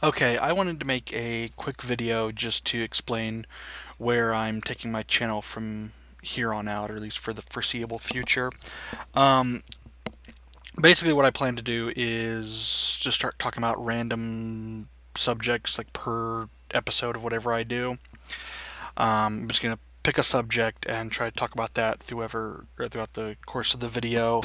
Okay, I wanted to make a quick video just to explain where I'm taking my channel from here on out, or at least for the foreseeable future. Um, Basically, what I plan to do is just start talking about random subjects, like per episode of whatever I do. I'm just gonna pick a subject and try to talk about that throughout the course of the video.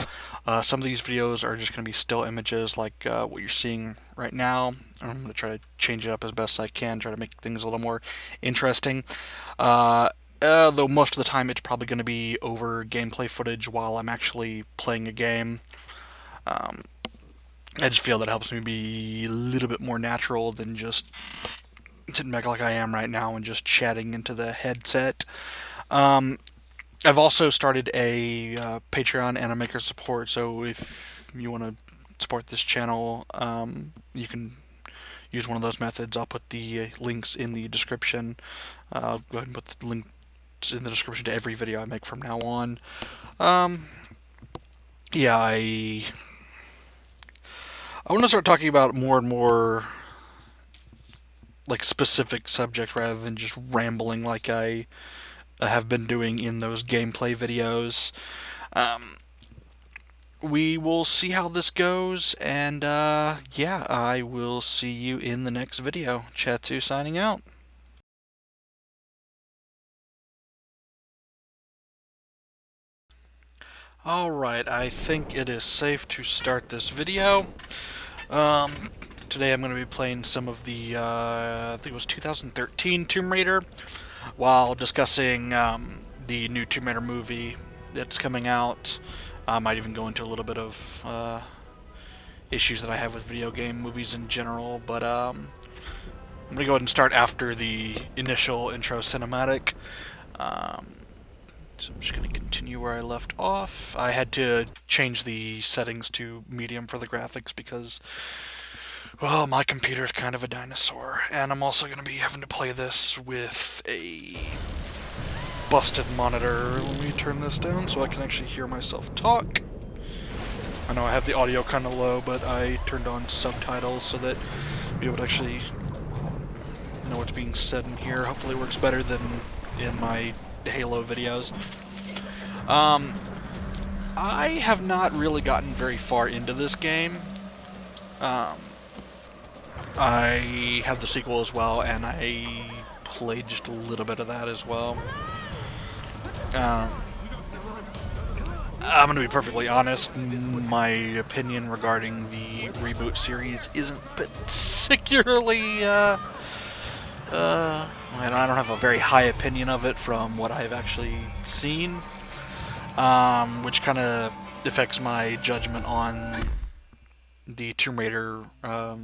Some of these videos are just gonna be still images, like what you're seeing right now. I'm gonna try to change it up as best I can, try to make things a little more interesting. Uh, though most of the time it's probably going to be over gameplay footage while I'm actually playing a game. Um, I just feel that helps me be a little bit more natural than just sitting back like I am right now and just chatting into the headset. Um, I've also started a Patreon and a maker support, so if you want to support this channel, you can use one of those methods. I'll put the links in the description. I'll go ahead and put the links in the description to every video I make from now on. Um, yeah, I want to start talking about more and more like specific subjects rather than just rambling like I have been doing in those gameplay videos. Um, we will see how this goes, and yeah, I will see you in the next video. Chatzu signing out. Alright, I think it is safe to start this video. Um, Today I'm going to be playing some of the, I think it was 2013 Tomb Raider, while discussing the new Tomb Raider movie that's coming out. I might even go into a little bit of issues that I have with video game movies in general, but I'm going to go ahead and start after the initial intro cinematic. Um, so I'm just going to continue where I left off. I had to change the settings to medium for the graphics because, well, my computer's kind of a dinosaur, and I'm also going to be having to play this with a busted monitor. Let me turn this down so I can actually hear myself talk. I know I have the audio kind of low, but I turned on subtitles so that you'll be able to actually know what's being said in here. Hopefully it works better than in my Halo videos. I have not really gotten very far into this game. I have the sequel as well, and I played just a little bit of that as well. I'm going to be perfectly honest, my opinion regarding the reboot series isn't particularly, I don't have a very high opinion of it from what I've actually seen, which kind of affects my judgment on the Tomb Raider, the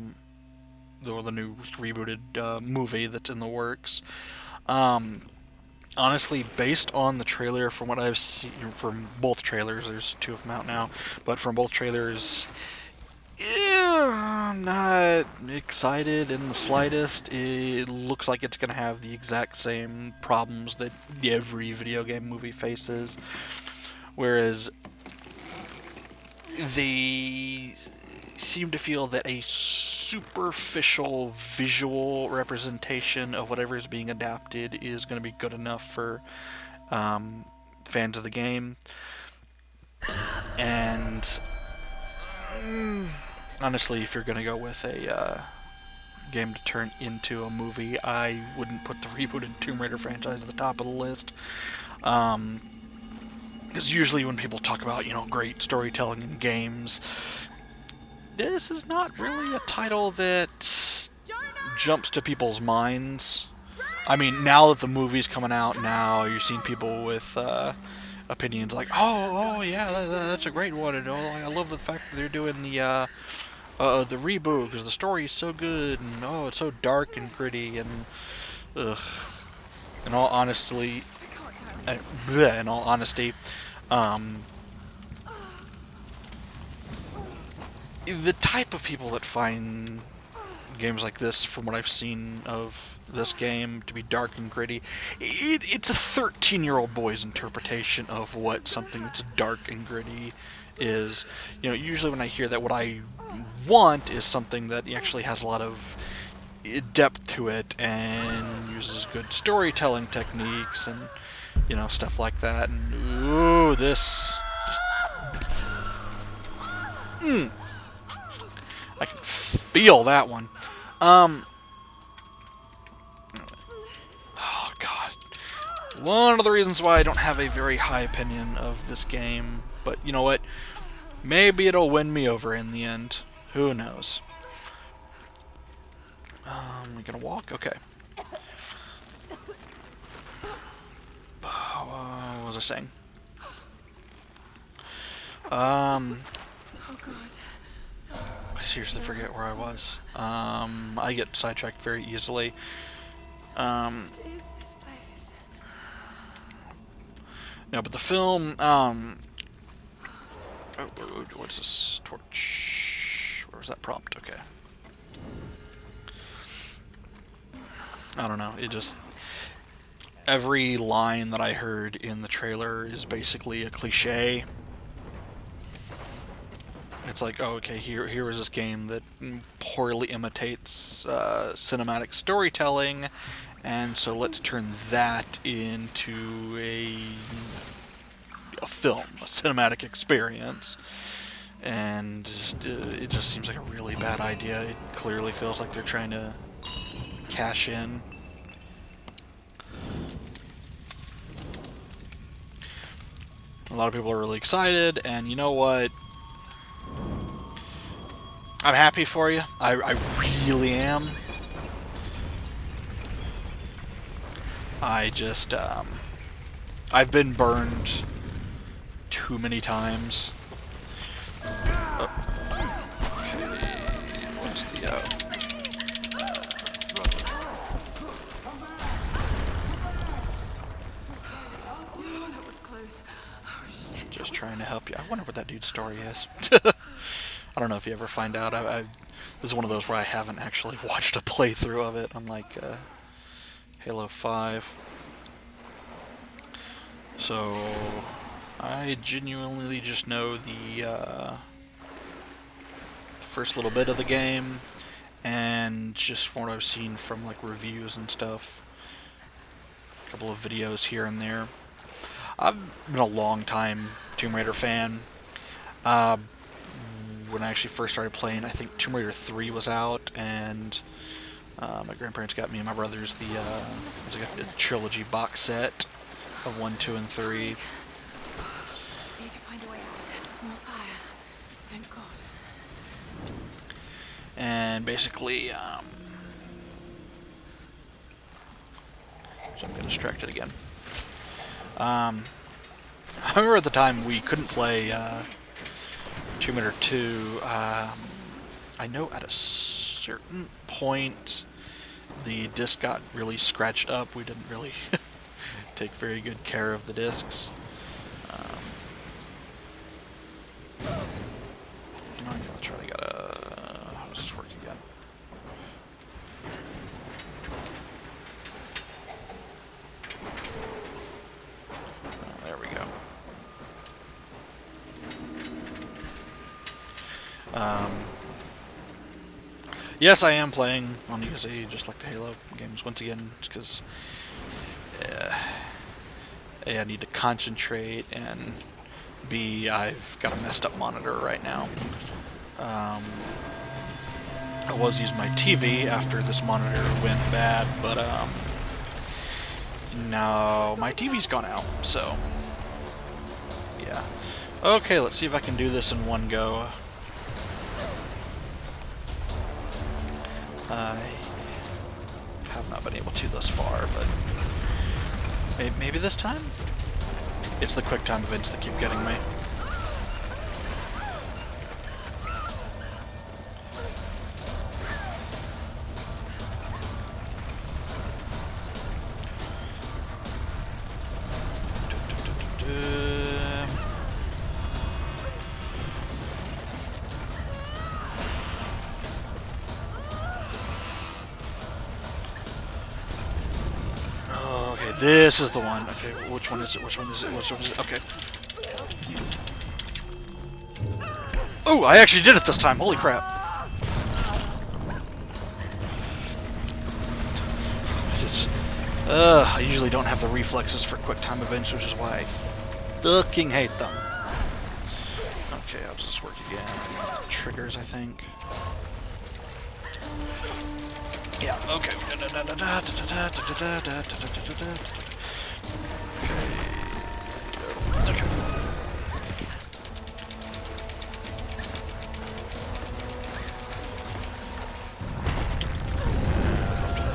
new rebooted movie that's in the works. Honestly, based on the trailer, from what I've seen from both trailers, there's two of them out now, but from both trailers, I'm not excited in the slightest. It looks like it's going to have the exact same problems that every video game movie faces, whereas they seem to feel that a superficial visual representation of whatever is being adapted is going to be good enough for fans of the game. And honestly, if you're going to go with a game to turn into a movie, I wouldn't put the rebooted Tomb Raider franchise at the top of the list. Because usually when people talk about, great storytelling in games, this is not really a title that jumps to people's minds. I mean, now that the movie's coming out, now you're seeing people with opinions like, oh yeah, that's a great one, and I love the fact that they're doing the reboot because the story is so good, and it's so dark and gritty, and ugh. In all honesty, the type of people that find games like this, from what I've seen of this game, to be dark and gritty, it's a 13-year-old boy's interpretation of what something that's dark and gritty is. Usually when I hear that, what I want is something that actually has a lot of depth to it and uses good storytelling techniques and, you know, stuff like that. And ooh, this just, I can feel that one. Oh god. One of the reasons why I don't have a very high opinion of this game, but you know what? Maybe it'll win me over in the end. Who knows? We're gonna walk? Okay. What was I saying? Oh God. I seriously forget where I was. I get sidetracked very easily. What is this place? No, but the film, what's this? Torch. Where was that prompt? Okay. I don't know. It just... Every line that I heard in the trailer is basically a cliche. It's like, oh, okay, here is this game that poorly imitates cinematic storytelling, and so let's turn that into a film, a cinematic experience. And it just seems like a really bad idea. It clearly feels like they're trying to cash in. A lot of people are really excited, and you know what? I'm happy for you. I really am. I just, I've been burned too many times. Oh. Okay, what's the, That was close. Oh shit. just trying to help you. I wonder what that dude's story is. I don't know if you ever find out. This is one of those where I haven't actually watched a playthrough of it, unlike Halo 5. So I genuinely just know the first little bit of the game, and just from what I've seen from like reviews and stuff, a couple of videos here and there. I've been a long time Tomb Raider fan. When I actually first started playing, I think Tomb Raider 3 was out, and my grandparents got me and my brothers the trilogy box set of 1, 2, and 3. Need to find a way out. More fire. Thank God. And basically, so I'm getting distracted again. I remember at the time we couldn't play Tomb Raider 2. I know at a certain point the disc got really scratched up. We didn't really take very good care of the discs. I'm gonna try to get a... How does this work again? Oh, there we go. Yes, I am playing on USA, just like the Halo games once again, because A, I need to concentrate, and B, I've got a messed up monitor right now. I was using my TV after this monitor went bad, but now my TV's gone out, so yeah. Okay, let's see if I can do this in one go. I have not been able to thus far, but maybe this time? It's the quick time events that keep getting me. This is the one. Okay, which one is it? Which one is it? Which one is it? Okay. Oh, I actually did it this time. Holy crap. I usually don't have the reflexes for quick time events, which is why I fucking hate them. Okay, how does this work again? Triggers, I think. Yeah, okay. Okay.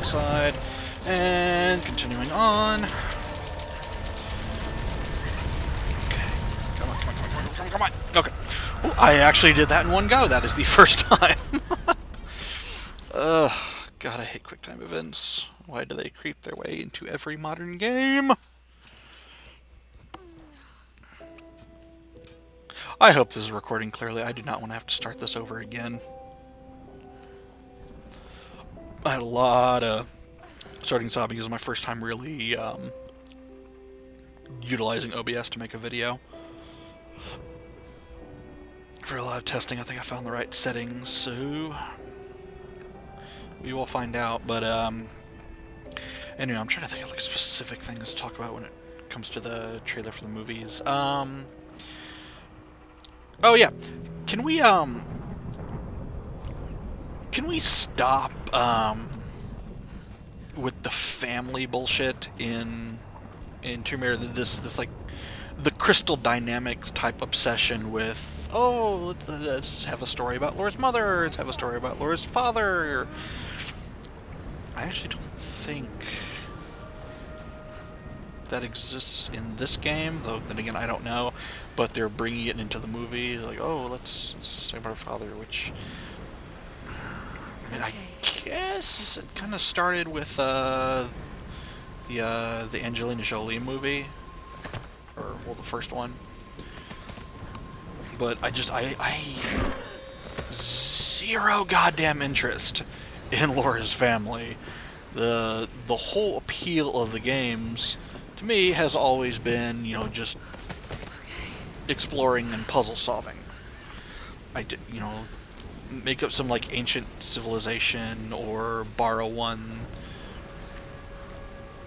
Side and continuing on. Okay, come on. Okay, ooh, I actually did that in one go. That is the first time. Ugh, God, I hate QuickTime events. Why do they creep their way into every modern game? I hope this is recording clearly. I do not want to have to start this over again. I had a lot of starting this out because it was my first time really utilizing OBS to make a video. For a lot of testing, I think I found the right settings, so we will find out. But anyway, I'm trying to think of like specific things to talk about when it comes to the trailer for the movies. Oh yeah, can we stop with the family bullshit in Tomb Raider? This like the Crystal Dynamics type obsession with, oh, let's have a story about Laura's mother, let's have a story about Laura's father. I actually don't think that exists in this game, though then again I don't know, but they're bringing it into the movie, like, oh, let's talk about her father, which, I mean, I guess it kind of started with the Angelina Jolie movie, or, well, the first one. But I zero goddamn interest in Laura's family. The whole appeal of the games, to me, has always been, you know, just exploring and puzzle solving. I did, you know, make up some like ancient civilization or borrow one,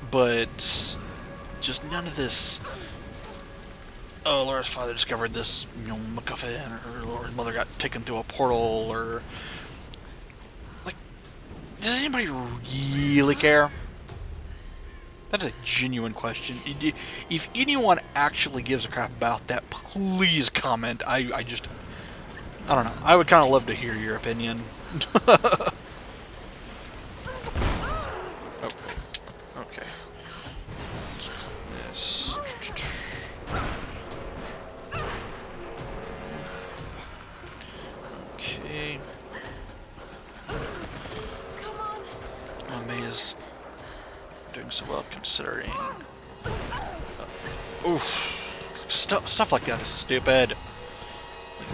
but just none of this. Oh, Laura's father discovered this, you know, MacGuffin, or Laura's mother got taken through a portal, or like, does anybody really care? That is a genuine question. If anyone actually gives a crap about that, please comment. I don't know. I would kind of love to hear your opinion. Oh, okay. This. Okay. I'm amazed doing so well considering. Oof. Stuff like that is stupid.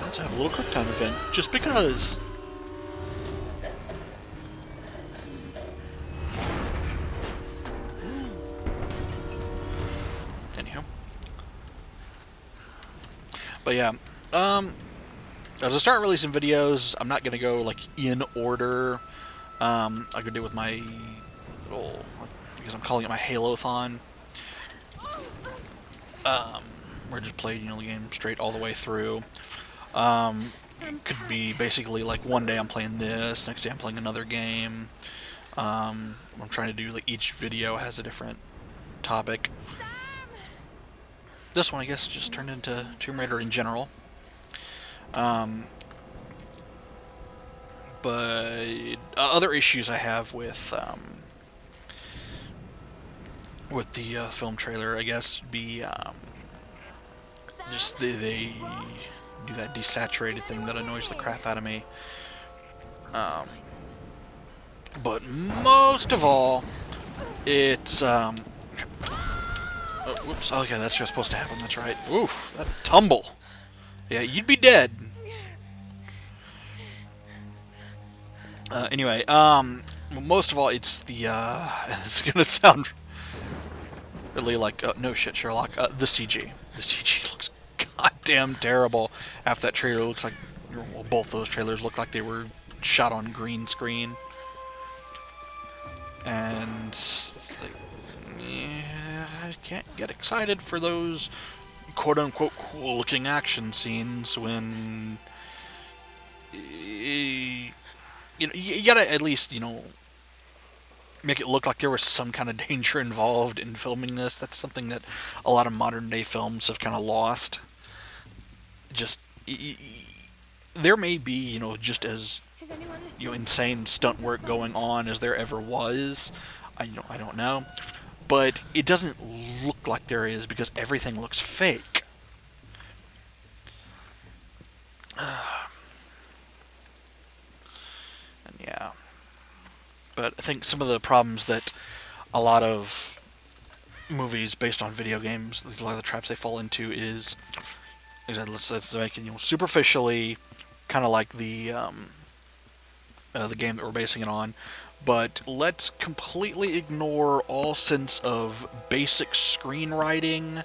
Let's have a little quick time event, just because. Anyhow. But yeah, as I start releasing videos, I'm not gonna go like in order. I could do it with my, because I'm calling it my Halothon. Where I just played, you know, the game straight all the way through. It could be basically like one day I'm playing this, next day I'm playing another game. I'm trying to do like each video has a different topic. This one, I guess, just turned into Tomb Raider in general. But other issues I have with the film trailer, I guess, be just they do that desaturated thing that annoys the crap out of me. But most of all, it's oh, whoops. Okay, that's just supposed to happen. That's right. Oof, that tumble. Yeah, you'd be dead. Anyway, most of all, it's the this is gonna sound really like no shit, Sherlock. The CG. The CG looks goddamn terrible. After that trailer looks like, well, both those trailers look like they were shot on green screen. And it's like, can't get excited for those quote unquote cool looking action scenes when you gotta at least make it look like there was some kind of danger involved in filming this. That's something that a lot of modern day films have kind of lost. Just there may be just as Is anyone listening? insane stunt work going on as there ever was. I don't know, but it doesn't look like there is because everything looks fake. And yeah, but I think some of the problems that a lot of movies based on video games, a lot of the traps they fall into is, let's make it superficially, kind of like the game that we're basing it on, but let's completely ignore all sense of basic screenwriting,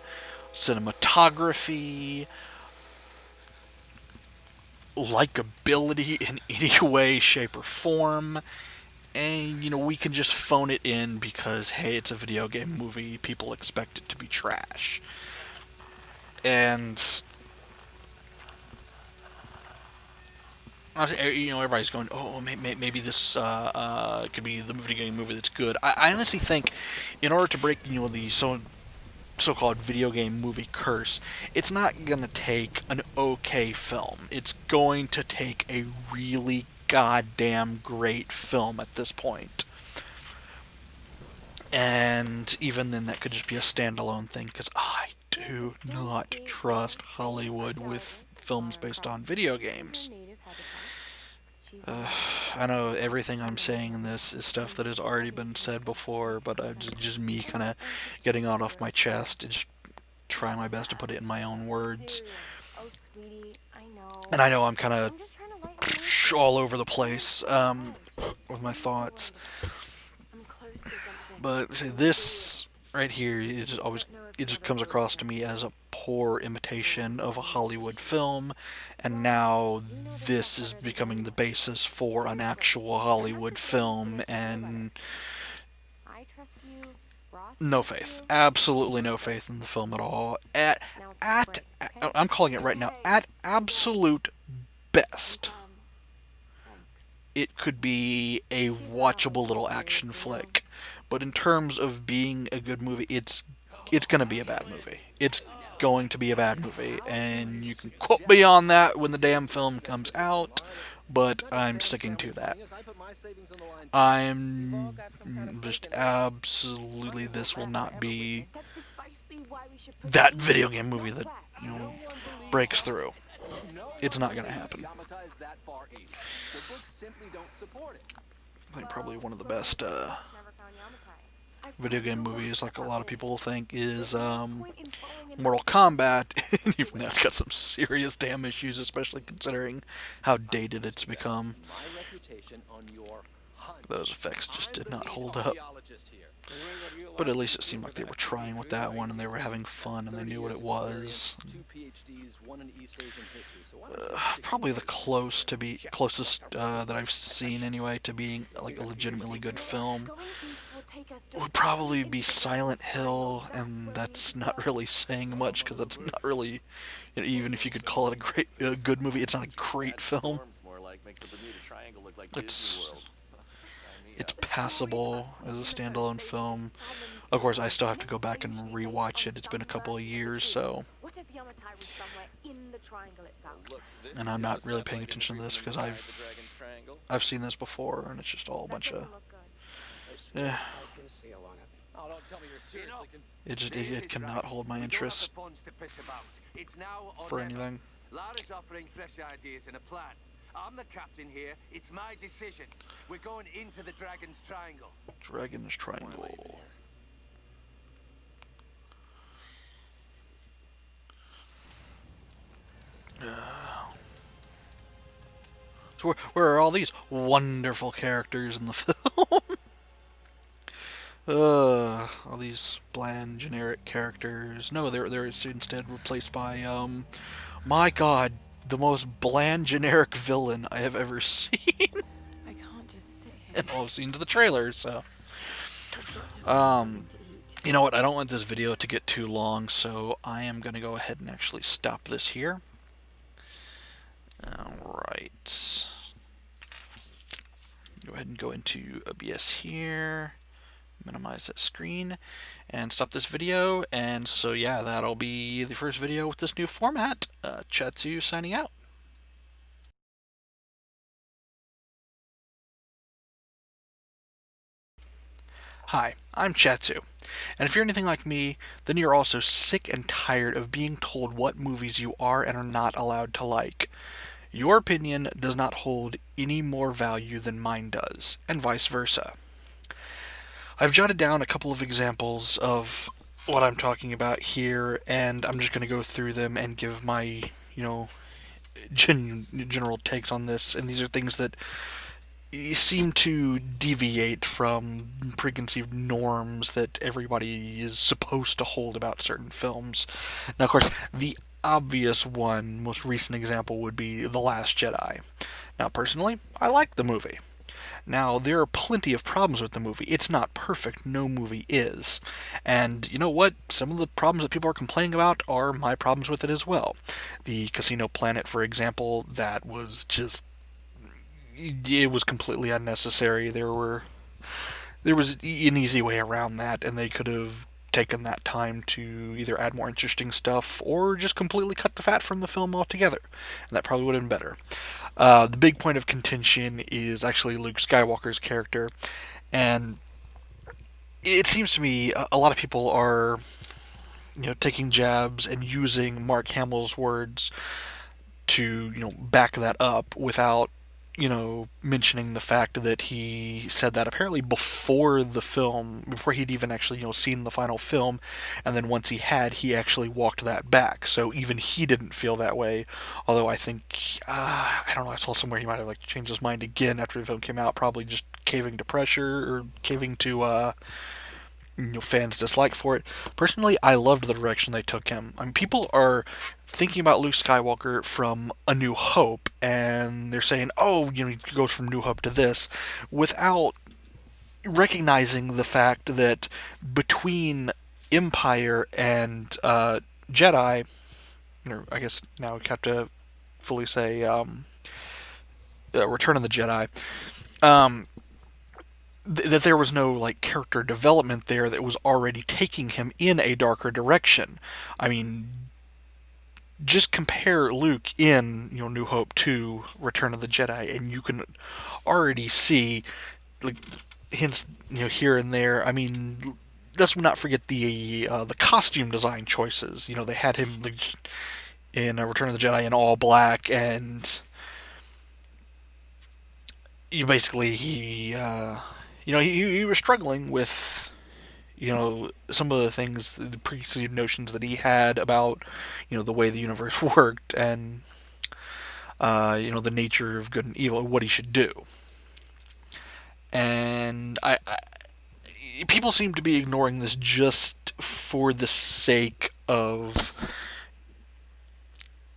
cinematography, likability in any way, shape, or form, and we can just phone it in because hey, it's a video game movie, people expect it to be trash. And everybody's going, oh, maybe this could be the video game movie that's good. I honestly think, in order to break, the so-called video game movie curse, it's not gonna take an okay film. It's going to take a really goddamn great film at this point. And even then, that could just be a standalone thing because I do not trust Hollywood with films based on video games. I know everything I'm saying in this is stuff that has already been said before, but just me kind of getting it off my chest and just trying my best to put it in my own words. And I know I'm kind of all over the place with my thoughts, but say this right here, it just comes across to me as a poor imitation of a Hollywood film, and now this is becoming the basis for an actual Hollywood film, and no faith, absolutely no faith in the film at all. At I'm calling it right now. At absolute best, it could be a watchable little action flick, but in terms of being a good movie, it's going to be a bad movie. It's going to be a bad movie, and you can quote me on that when the damn film comes out, but I'm sticking to that. I'm just absolutely, this will not be that video game movie that breaks through. It's not going to happen. I think probably one of the best video game movies, like a lot of people think, is Mortal Kombat. And even that's got some serious damn issues, especially considering how dated it's become. Those effects just did not hold up. But at least it seemed like they were trying with that one, and they were having fun, and they knew what it was. Probably the closest that I've seen anyway to being like a legitimately good film would probably be Silent Hill, and that's not really saying much because that's not really, even if you could call it a good movie, it's not a great film. It's it's passable as a standalone film. Of course, I still have to go back and rewatch it. It's been a couple of years, so. And I'm not really paying attention to this because I've seen this before, and it's just all a bunch of. Eh, it cannot hold my interest for anything. Lara's offering fresh ideas and a plan. I'm the captain here. It's my decision. We're going into the Dragon's Triangle. Dragon's Triangle. So where are all these wonderful characters in the film? All these bland, generic characters. No, they're instead replaced by my God, the most bland, generic villain I have ever seen. I can't just sit here. And all I've seen to the trailer, so. You know what? I don't want this video to get too long, so I am going to go ahead and actually stop this here. Alright. Go ahead and go into OBS here, minimize that screen, and stop this video. And so yeah, that'll be the first video with this new format. Chatzu signing out. Hi, I'm Chatzu, and if you're anything like me, then you're also sick and tired of being told what movies you are and are not allowed to like. Your opinion does not hold any more value than mine does, and vice versa. I've jotted down a couple of examples of what I'm talking about here, and I'm just going to go through them and give my, general takes on this. And these are things that seem to deviate from preconceived norms that everybody is supposed to hold about certain films. Now, of course, the obvious one, most recent example would be The Last Jedi. Now, personally, I like the movie. Now, there are plenty of problems with the movie. It's not perfect. No movie is. And you know what? Some of the problems that people are complaining about are my problems with it as well. The Casino Planet, for example, that was just. It was completely unnecessary. There was an easy way around that, and they could have taken that time to either add more interesting stuff or just completely cut the fat from the film altogether. And that probably would have been better. The big point of contention is actually Luke Skywalker's character, and it seems to me a lot of people are, taking jabs and using Mark Hamill's words to, back that up without, mentioning the fact that he said that apparently before the film, before he'd even actually, seen the final film, and then once he had, he actually walked that back. So even he didn't feel that way. Although I think, I don't know, I saw somewhere he might have like changed his mind again after the film came out, probably just caving to pressure or caving to fans' dislike for it. Personally, I loved the direction they took him. I mean, people are thinking about Luke Skywalker from A New Hope, and they're saying, "Oh, he goes from New Hope to this," without recognizing the fact that between Empire and Jedi, or I guess now we have to fully say Return of the Jedi. Um, that there was no like character development there that was already taking him in a darker direction. I mean, just compare Luke in New Hope to Return of the Jedi, and you can already see like hints here and there. I mean, let's not forget the costume design choices. They had him like, in Return of the Jedi in all black, and you basically he was struggling with some of the things, the preconceived notions that he had about the way the universe worked, and the nature of good and evil, what he should do. And people seem to be ignoring this just for the sake of.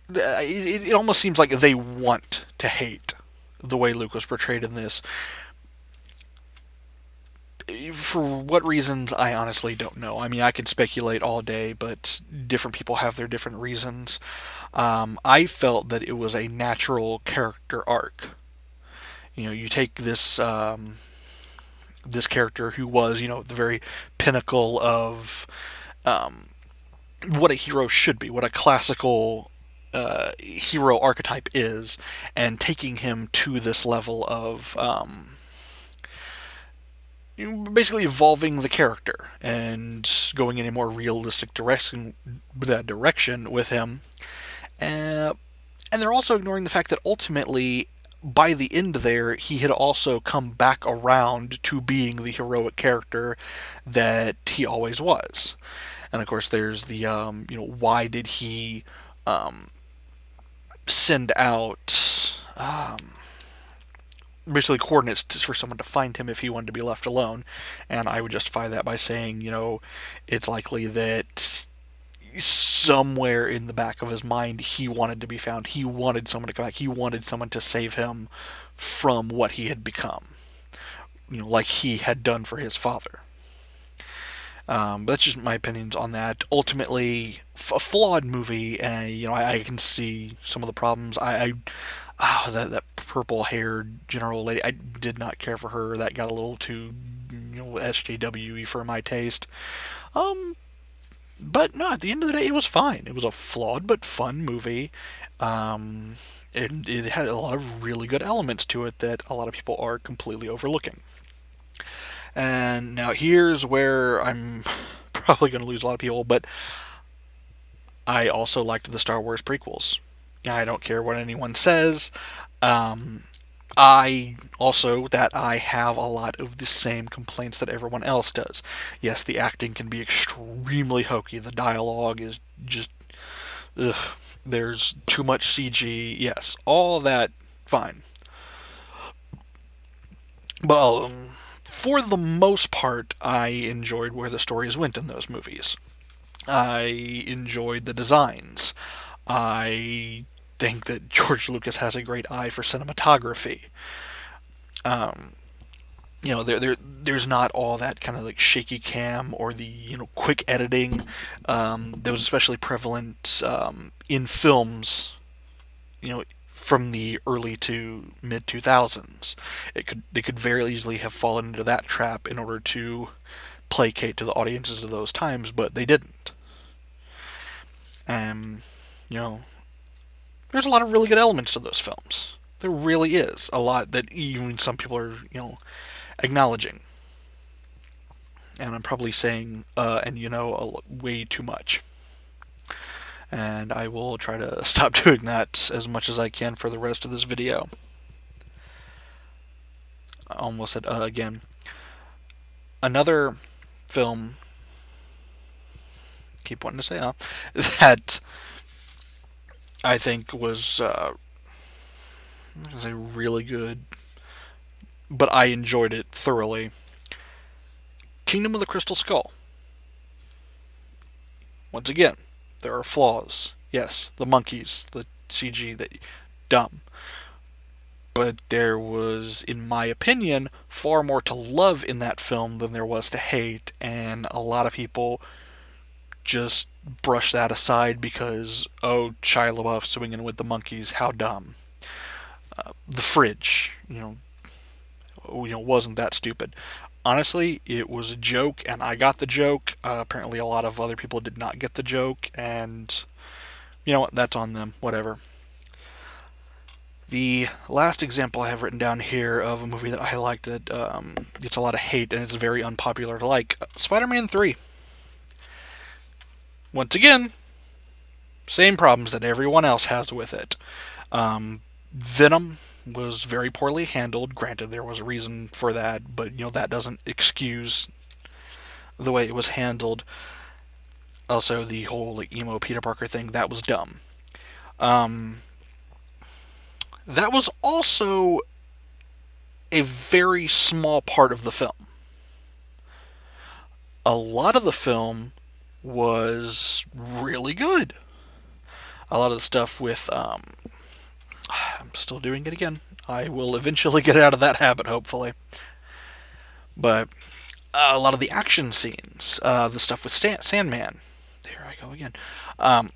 It almost seems like they want to hate the way Luke was portrayed in this. For what reasons, I honestly don't know. I mean, I could speculate all day, but different people have their different reasons. I felt that it was a natural character arc. You take this character who was, the very pinnacle of what a hero should be, what a classical hero archetype is, and taking him to this level of basically evolving the character and going in a more realistic direction with him. And they're also ignoring the fact that ultimately, by the end there, he had also come back around to being the heroic character that he always was. And of course, there's the why did he send out basically coordinates for someone to find him if he wanted to be left alone? And I would justify that by saying, it's likely that somewhere in the back of his mind he wanted to be found. He wanted someone to come back. He wanted someone to save him from what he had become, like he had done for his father. But that's just my opinions on that. Ultimately, a flawed movie, and I can see some of the problems. That purple haired general lady, I did not care for her. That got a little too SJWE for my taste. Um, but no, at the end of the day, it was fine. It was a flawed but fun movie. Um, it had a lot of really good elements to it that a lot of people are completely overlooking. And now here's where I'm probably going to lose a lot of people, but I also liked the Star Wars prequels. I don't care what anyone says. Um, I have a lot of the same complaints that everyone else does. Yes, the acting can be extremely hokey. The dialogue is just, ugh. There's too much CG. Yes, all that, fine. But for the most part, I enjoyed where the stories went in those movies. I enjoyed the designs. I think that George Lucas has a great eye for cinematography. Um, there's not all that kind of like shaky cam or the quick editing that was especially prevalent in films. From the early to mid 2000s, they could very easily have fallen into that trap in order to placate to the audiences of those times, but they didn't. And you know, there's a lot of really good elements to those films. There really is a lot that even some people are acknowledging. And I'm probably saying way too much. And I will try to stop doing that as much as I can for the rest of this video. I almost said again. Another film, keep wanting to say that I think was really good, but I enjoyed it thoroughly. Kingdom of the Crystal Skull. Once again, there are flaws. Yes, the monkeys, the CG, that dumb. But there was, in my opinion, far more to love in that film than there was to hate, and a lot of people just brush that aside because, oh, Shia LaBeouf swinging with the monkeys, how dumb. The fridge, wasn't that stupid. Honestly, it was a joke, and I got the joke. Apparently, a lot of other people did not get the joke, and you know what? That's on them. Whatever. The last example I have written down here of a movie that I liked that gets a lot of hate and it's very unpopular to like, Spider-Man 3. Once again, same problems that everyone else has with it. Venom was very poorly handled. Granted, there was a reason for that, but that doesn't excuse the way it was handled. Also, the whole emo Peter Parker thing, that was dumb. Um, that was also a very small part of the film. A lot of the film was really good. A lot of the stuff with I'm still doing it again. I will eventually get out of that habit, hopefully. But a lot of the action scenes, the stuff with Sandman. There I go again. I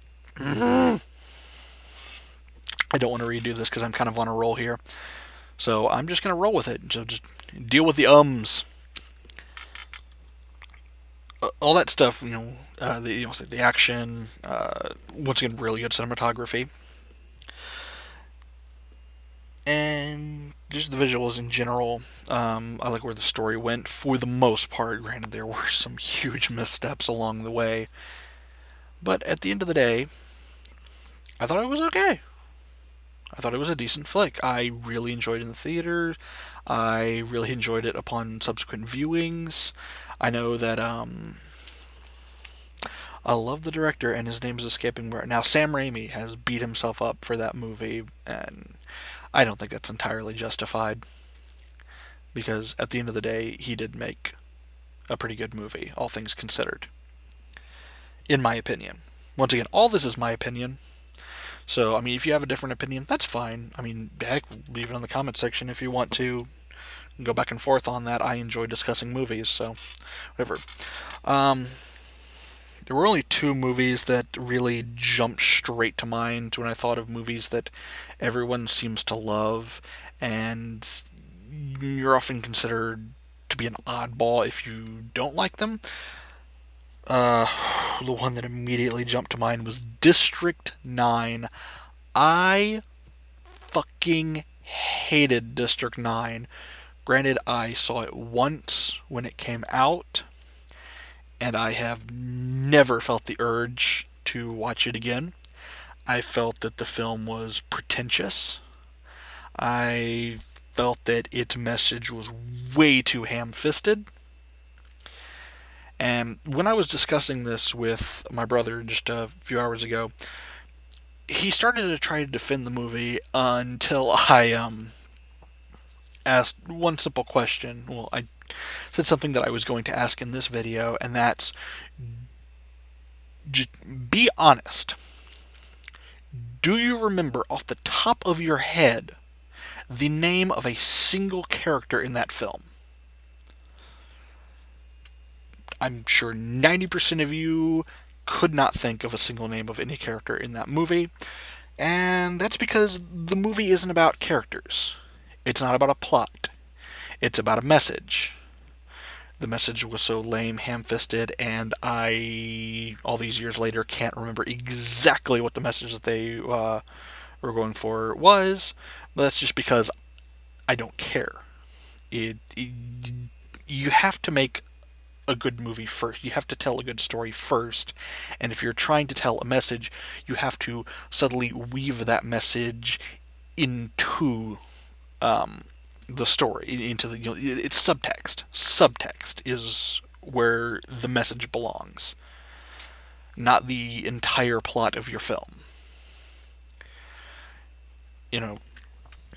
don't want to redo this because I'm kind of on a roll here. So I'm just going to roll with it. So just deal with the ums. All that stuff, the action, once again, really good cinematography. And just the visuals in general. I like where the story went for the most part. Granted, there were some huge missteps along the way. But at the end of the day, I thought it was okay. I thought it was a decent flick. I really enjoyed it in the theater. I really enjoyed it upon subsequent viewings. I know that I love the director, and his name is escaping me right now. Sam Raimi has beat himself up for that movie, and I don't think that's entirely justified. Because at the end of the day, he did make a pretty good movie, all things considered. In my opinion. Once again, all this is my opinion. So, if you have a different opinion, that's fine. Heck, leave it in the comment section if you want to. go back and forth on that. I enjoy discussing movies, so whatever. Um, there were only two movies that really jumped straight to mind when I thought of movies that everyone seems to love, and you're often considered to be an oddball if you don't like them. Uh, the one that immediately jumped to mind was District 9. I fucking hated District 9. Granted, I saw it once when it came out, and I have never felt the urge to watch it again. I felt that the film was pretentious. I felt that its message was way too ham fisted. And when I was discussing this with my brother just a few hours ago, he started to try to defend the movie until I asked one simple question. Well, I said something that I was going to ask in this video, and that's just be honest. Do you remember off the top of your head the name of a single character in that film? I'm sure 90% of you could not think of a single name of any character in that movie, and that's because the movie isn't about characters. It's not about a plot. It's about a message. The message was so lame, ham-fisted, and I, all these years later, can't remember exactly what the message that they were going for was. But that's just because I don't care. It you have to make a good movie first. You have to tell a good story first. And if you're trying to tell a message, you have to subtly weave that message into the story, into the it's subtext. Subtext is where the message belongs, not the entire plot of your film. You know,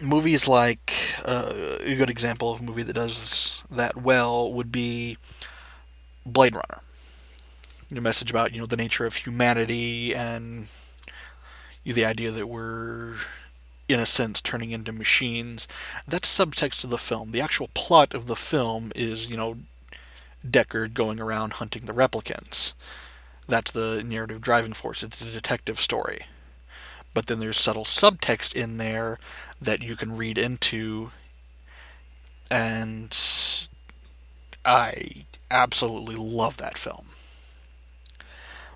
movies like a good example of a movie that does that well would be Blade Runner. The message about the nature of humanity and the idea that we're in a sense turning into machines. That's subtext to the film. The actual plot of the film is Deckard going around hunting the replicants. That's the narrative driving force. It's a detective story. But then there's subtle subtext in there that you can read into, and I absolutely love that film.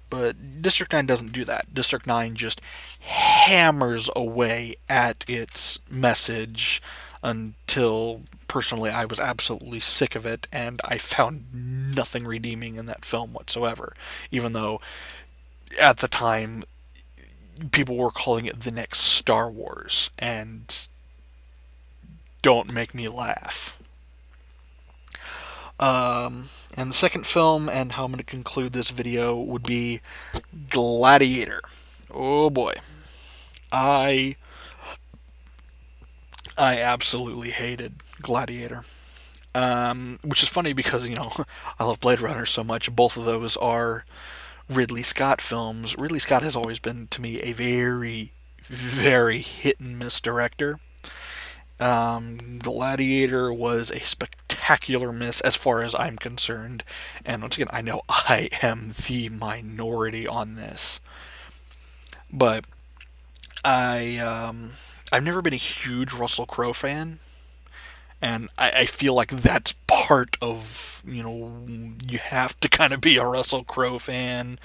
But District 9 doesn't do that. District 9 just hammers away at its message until, personally, I was absolutely sick of it, and I found nothing redeeming in that film whatsoever. Even though, at the time, people were calling it the next Star Wars, and don't make me laugh. And the second film, and how I'm going to conclude this video, would be Gladiator. Oh boy. I I absolutely hated Gladiator. Which is funny because, I love Blade Runner so much. Both of those are Ridley Scott films. Ridley Scott has always been, to me, a very, very hit and miss director. Gladiator was a spectacular miss as far as I'm concerned. And once again, I know I am the minority on this. But I've never been a huge Russell Crowe fan, and I feel like that's part of you have to kind of be a Russell Crowe fan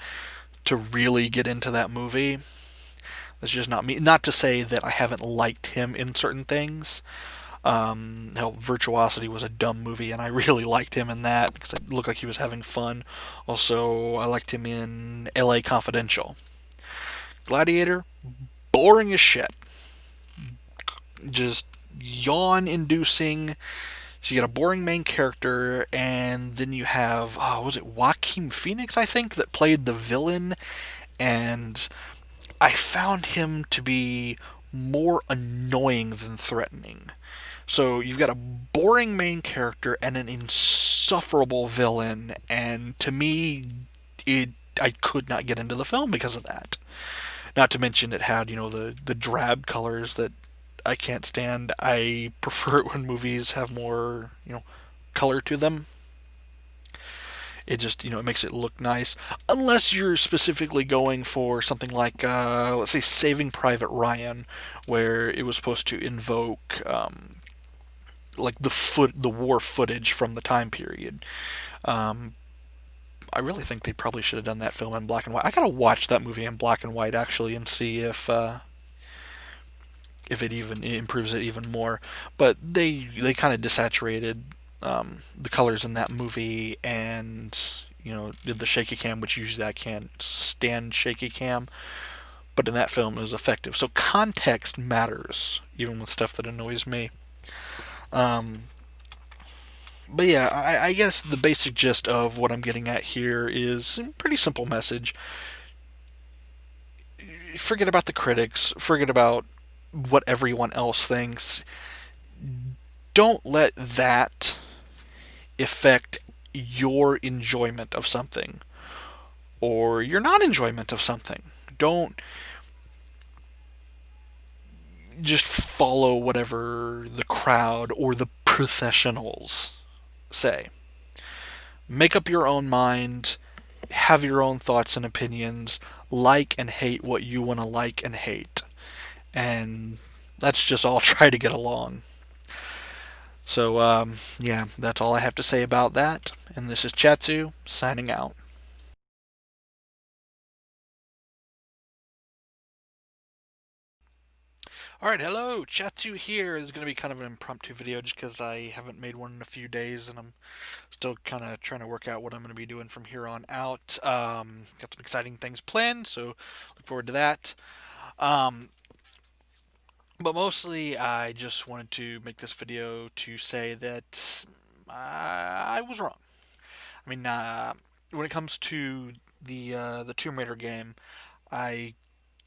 to really get into that movie. That's just not me. Not to say that I haven't liked him in certain things. Hell, Virtuosity was a dumb movie, and I really liked him in that because it looked like he was having fun. Also, I liked him in L.A. Confidential. Gladiator, boring as shit. Just yawn-inducing. So you got a boring main character, and then you have, was it Joaquin Phoenix, I think, that played the villain, and I found him to be more annoying than threatening. So you've got a boring main character and an insufferable villain, and to me, I could not get into the film because of that. Not to mention it had, the drab colors that I can't stand. I prefer it when movies have more, color to them. It just, it makes it look nice. Unless you're specifically going for something like, let's say, Saving Private Ryan, where it was supposed to invoke, like the war footage from the time period. Um, I really think they probably should have done that film in black and white. I gotta watch that movie in black and white actually and see if it even improves it even more. But they kind of desaturated the colors in that movie, and did the shaky cam, which usually I can't stand shaky cam. But in that film, it was effective. So context matters, even with stuff that annoys me. Um, but yeah, I guess the basic gist of what I'm getting at here is a pretty simple message. Forget about the critics. Forget about what everyone else thinks. Don't let that affect your enjoyment of something or your non enjoyment of something. Don't just follow whatever the crowd or the professionals say. Make up your own mind, have your own thoughts and opinions, like and hate what you want to like and hate. And let's just all try to get along. So, yeah, that's all I have to say about that. And this is Chatzu, signing out. Alright, hello, Chatzu here. This is going to be kind of an impromptu video just because I haven't made one in a few days and I'm still kind of trying to work out what I'm going to be doing from here on out. Got some exciting things planned, so look forward to that. Um, but mostly, I just wanted to make this video to say that I was wrong. I mean, when it comes to the Tomb Raider game, I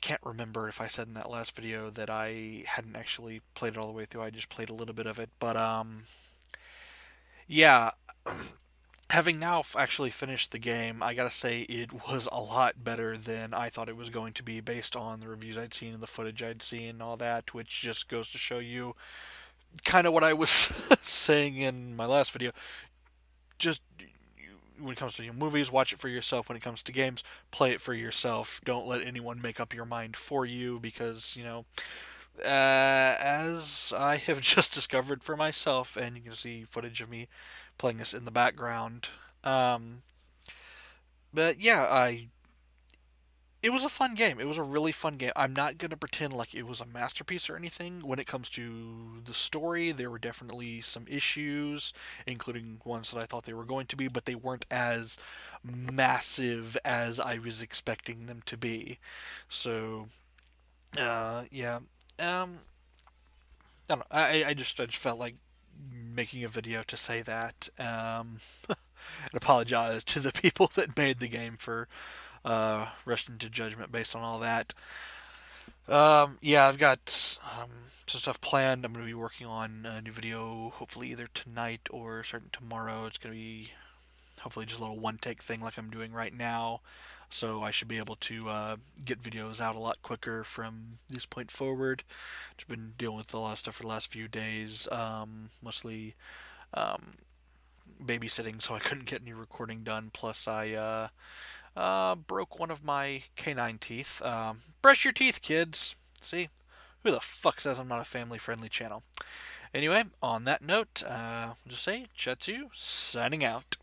can't remember if I said in that last video that I hadn't actually played it all the way through. I just played a little bit of it, but yeah. Having now actually finished the game, I gotta say it was a lot better than I thought it was going to be based on the reviews I'd seen and the footage I'd seen and all that, which just goes to show you kind of what I was saying in my last video. Just when it comes to movies, watch it for yourself. When it comes to games, play it for yourself. Don't let anyone make up your mind for you because, as I have just discovered for myself, and you can see footage of me playing this in the background. Um, but yeah, it was a fun game. It was a really fun game. I'm not going to pretend like it was a masterpiece or anything. When it comes to the story, there were definitely some issues, including ones that I thought they were going to be, but they weren't as massive as I was expecting them to be. So, yeah. I don't know. I just felt like making a video to say that. And apologize to the people that made the game for rushing to judgment based on all that. Yeah, I've got some stuff planned. I'm going to be working on a new video, hopefully either tonight or starting tomorrow. It's going to be hopefully just a little one take thing like I'm doing right now. So I should be able to get videos out a lot quicker from this point forward. I've been dealing with a lot of stuff for the last few days, mostly um, babysitting, so I couldn't get any recording done. Plus, I broke one of my canine teeth. Brush your teeth, kids. See? Who the fuck says I'm not a family friendly channel? Anyway, on that note, I'll just say, Chatzu, signing out.